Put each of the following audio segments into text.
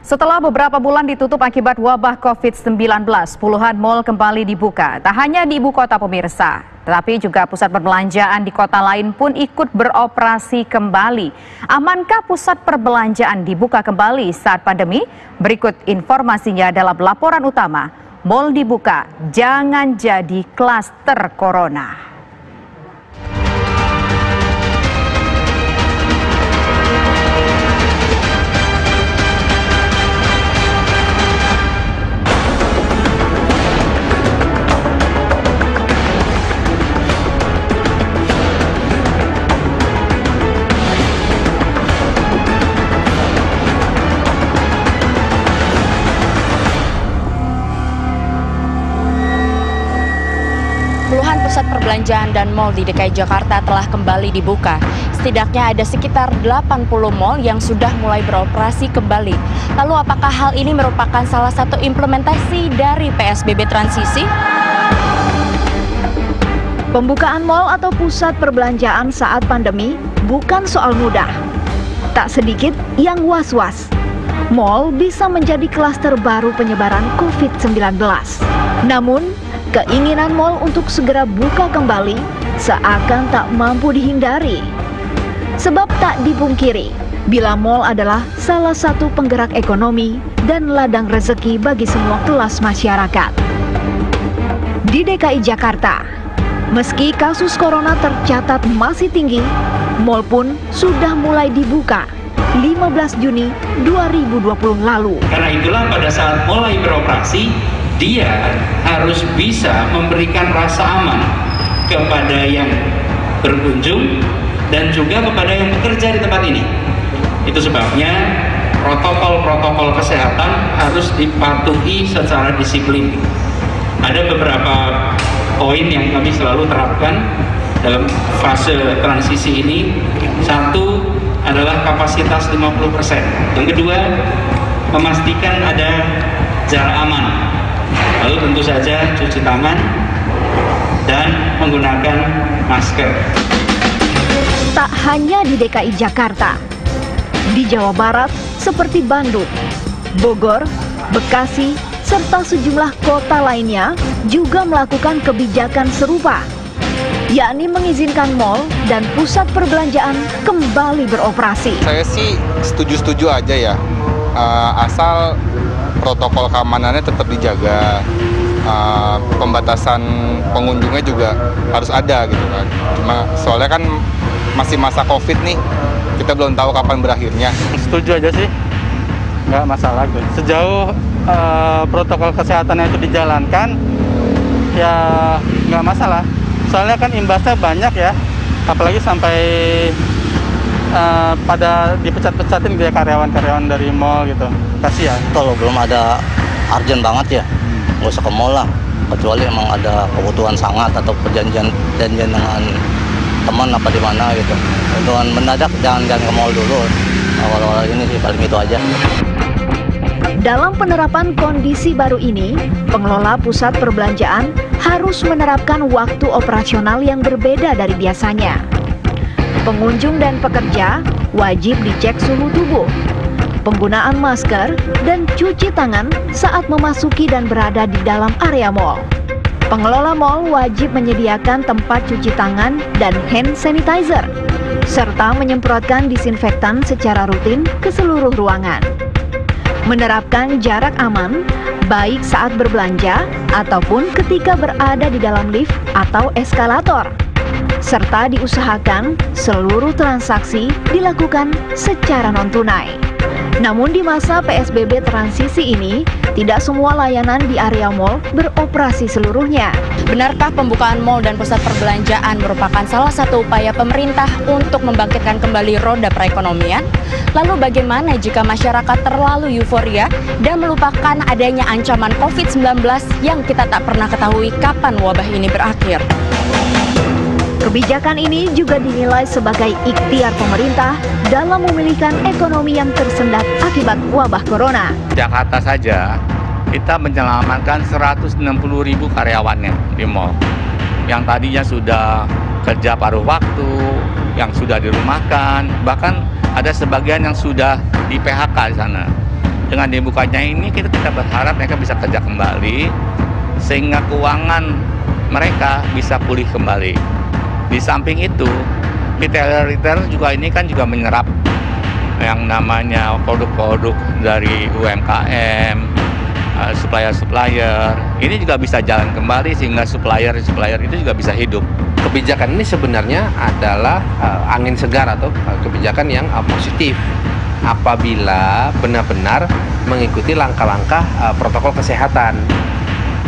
Setelah beberapa bulan ditutup akibat wabah COVID-19, puluhan mal kembali dibuka. Tak hanya di ibu kota pemirsa, tetapi juga pusat perbelanjaan di kota lain pun ikut beroperasi kembali. Amankah pusat perbelanjaan dibuka kembali saat pandemi? Berikut informasinya dalam laporan utama. Mal dibuka, jangan jadi klaster corona. Puluhan pusat perbelanjaan dan mal di DKI Jakarta telah kembali dibuka. Setidaknya ada sekitar 80 mal yang sudah mulai beroperasi kembali. Lalu apakah hal ini merupakan salah satu implementasi dari PSBB transisi? Pembukaan mal atau pusat perbelanjaan saat pandemi bukan soal mudah. Tak sedikit yang was-was. Mal bisa menjadi klaster baru penyebaran COVID-19. Namun, keinginan mal untuk segera buka kembali seakan tak mampu dihindari. Sebab tak dipungkiri, bila mal adalah salah satu penggerak ekonomi dan ladang rezeki bagi semua kelas masyarakat. Di DKI Jakarta, meski kasus corona tercatat masih tinggi, mal pun sudah mulai dibuka 15 Juni 2020 lalu. Karena itulah pada saat mulai beroperasi, dia harus bisa memberikan rasa aman kepada yang berkunjung dan juga kepada yang bekerja di tempat ini. Itu sebabnya protokol-protokol kesehatan harus dipatuhi secara disiplin. Ada beberapa poin yang kami selalu terapkan dalam fase transisi ini. Satu adalah kapasitas 50%. Yang kedua, memastikan ada jarak aman. Lalu tentu saja cuci tangan dan menggunakan masker. Tak hanya di DKI Jakarta, di Jawa Barat seperti Bandung, Bogor, Bekasi, serta sejumlah kota lainnya juga melakukan kebijakan serupa, yakni mengizinkan mal dan pusat perbelanjaan kembali beroperasi. Saya sih setuju-setuju aja ya, asal protokol keamanannya tetap dijaga, pembatasan pengunjungnya juga harus ada gitu kan. Cuma soalnya kan masih masa COVID nih, kita belum tahu kapan berakhirnya. Setuju aja sih, nggak masalah gitu. Sejauh protokol kesehatannya itu dijalankan, ya nggak masalah. Soalnya kan imbasnya banyak ya, apalagi sampai pada dipecat-pecatin dia karyawan-karyawan dari mall gitu. Kasihan. Kalau belum ada urgent banget ya, nggak usah ke mall lah. Kecuali emang ada kebutuhan sangat atau perjanjian dengan teman apa di mana gitu. Kebutuhan mendadak jangan ke mall dulu. Awal-awal ini sih paling itu aja. Dalam penerapan kondisi baru ini, pengelola pusat perbelanjaan harus menerapkan waktu operasional yang berbeda dari biasanya. Pengunjung dan pekerja wajib dicek suhu tubuh, penggunaan masker, dan cuci tangan saat memasuki dan berada di dalam area mal. Pengelola mal wajib menyediakan tempat cuci tangan dan hand sanitizer, serta menyemprotkan disinfektan secara rutin ke seluruh ruangan. Menerapkan jarak aman, baik saat berbelanja ataupun ketika berada di dalam lift atau eskalator. Serta diusahakan seluruh transaksi dilakukan secara non-tunai. Namun di masa PSBB transisi ini, tidak semua layanan di area mal beroperasi seluruhnya. Benarkah pembukaan mal dan pusat perbelanjaan merupakan salah satu upaya pemerintah untuk membangkitkan kembali roda perekonomian? Lalu bagaimana jika masyarakat terlalu euforia dan melupakan adanya ancaman COVID-19 yang kita tak pernah ketahui kapan wabah ini berakhir? Kebijakan ini juga dinilai sebagai ikhtiar pemerintah dalam memulihkan ekonomi yang tersendat akibat wabah corona. Jakarta saja, kita menyelamatkan 160.000 karyawannya di mal. Yang tadinya sudah kerja paruh waktu, yang sudah dirumahkan, bahkan ada sebagian yang sudah di PHK di sana. dengan dibukanya ini kita berharap mereka bisa kerja kembali sehingga keuangan mereka bisa pulih kembali. Di samping itu, retailer juga ini kan juga menyerap yang namanya produk-produk dari UMKM, supplier-supplier. Ini juga bisa jalan kembali sehingga supplier itu juga bisa hidup. Kebijakan ini sebenarnya adalah angin segar atau kebijakan yang positif apabila benar-benar mengikuti langkah-langkah protokol kesehatan.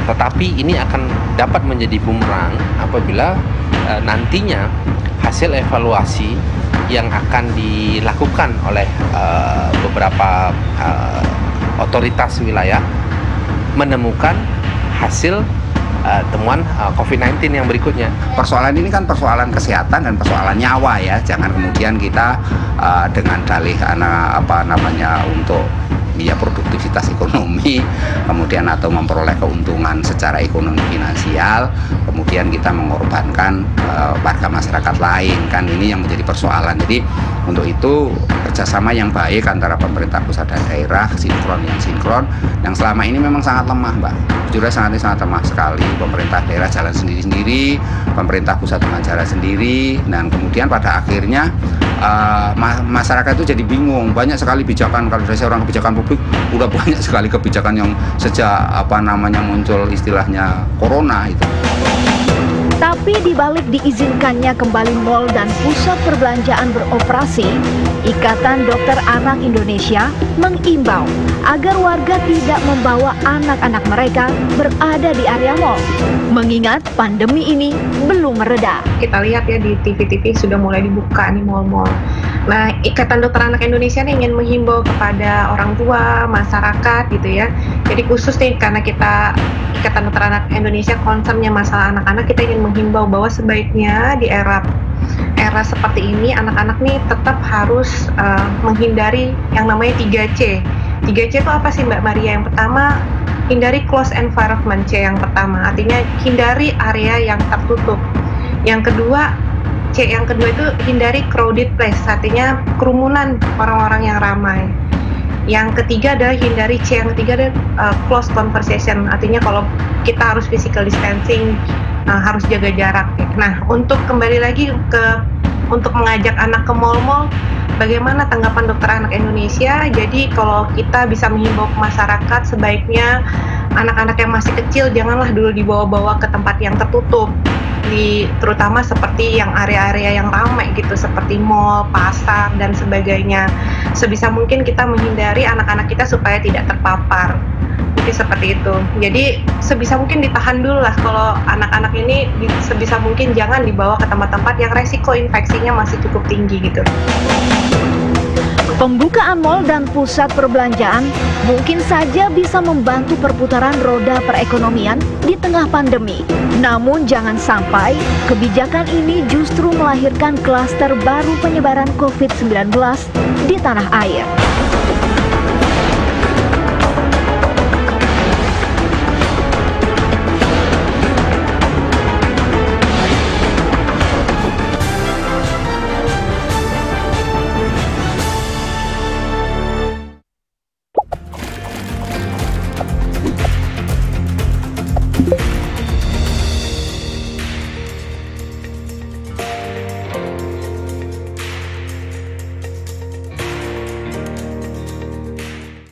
Tetapi ini akan dapat menjadi bumerang apabila nantinya hasil evaluasi yang akan dilakukan oleh beberapa otoritas wilayah menemukan hasil temuan COVID-19 yang berikutnya. Persoalan ini kan persoalan kesehatan dan persoalan nyawa ya. Jangan kemudian kita dengan dalih untuk produktivitas ekonomi, kemudian atau memperoleh keuntungan secara ekonomi finansial, kemudian kita mengorbankan warga masyarakat lain, kan ini yang menjadi persoalan. Jadi untuk itu kerjasama yang baik antara pemerintah pusat dan daerah, sinkron yang selama ini memang sangat lemah, Mbak. Jujurnya sangat lemah sekali. Pemerintah daerah jalan sendiri-sendiri, pemerintah pusat dengan jalan sendiri, dan kemudian pada akhirnya masyarakat itu jadi bingung. Banyak sekali kebijakan, kalau dari seorang kebijakan publik udah banyak sekali kebijakan yang sejak muncul istilahnya corona itu. Tapi di balik diizinkannya kembali mal dan pusat perbelanjaan beroperasi, Ikatan Dokter Anak Indonesia mengimbau agar warga tidak membawa anak-anak mereka berada di area mal, mengingat pandemi ini belum mereda. Kita lihat ya di TV-TV sudah mulai dibuka nih mal-mal. Nah, Ikatan Dokter Anak Indonesia nih ingin menghimbau kepada orang tua, masyarakat gitu ya. Jadi khusus nih karena kita Ikatan Dokter Anak Indonesia concernnya masalah anak-anak, kita ingin menghimbau bahwa sebaiknya di era seperti ini anak-anak nih tetap harus menghindari yang namanya 3C. 3C itu apa sih Mbak Maria? Yang pertama, hindari close environment, C yang pertama. Artinya hindari area yang tertutup. Yang kedua, C yang kedua itu hindari crowded place, artinya kerumunan orang-orang yang ramai. Yang ketiga adalah hindari C yang ketiga adalah close conversation, artinya kalau kita harus physical distancing, harus jaga jarak. Nah, untuk kembali lagi untuk mengajak anak ke mal-mal, bagaimana tanggapan Dokter Anak Indonesia? Jadi kalau kita bisa menghimbau ke masyarakat, sebaiknya anak-anak yang masih kecil janganlah dulu dibawa-bawa ke tempat yang tertutup, terutama seperti yang area-area yang ramai gitu, seperti mal, pasar, dan sebagainya. Sebisa mungkin kita menghindari anak-anak kita supaya tidak terpapar. Mungkin seperti itu. Jadi sebisa mungkin ditahan dulu lah kalau anak-anak ini, sebisa mungkin jangan dibawa ke tempat-tempat yang resiko infeksinya masih cukup tinggi gitu. Pembukaan mal dan pusat perbelanjaan mungkin saja bisa membantu perputaran roda perekonomian di tengah pandemi. Namun jangan sampai kebijakan ini justru melahirkan klaster baru penyebaran COVID-19 di tanah air.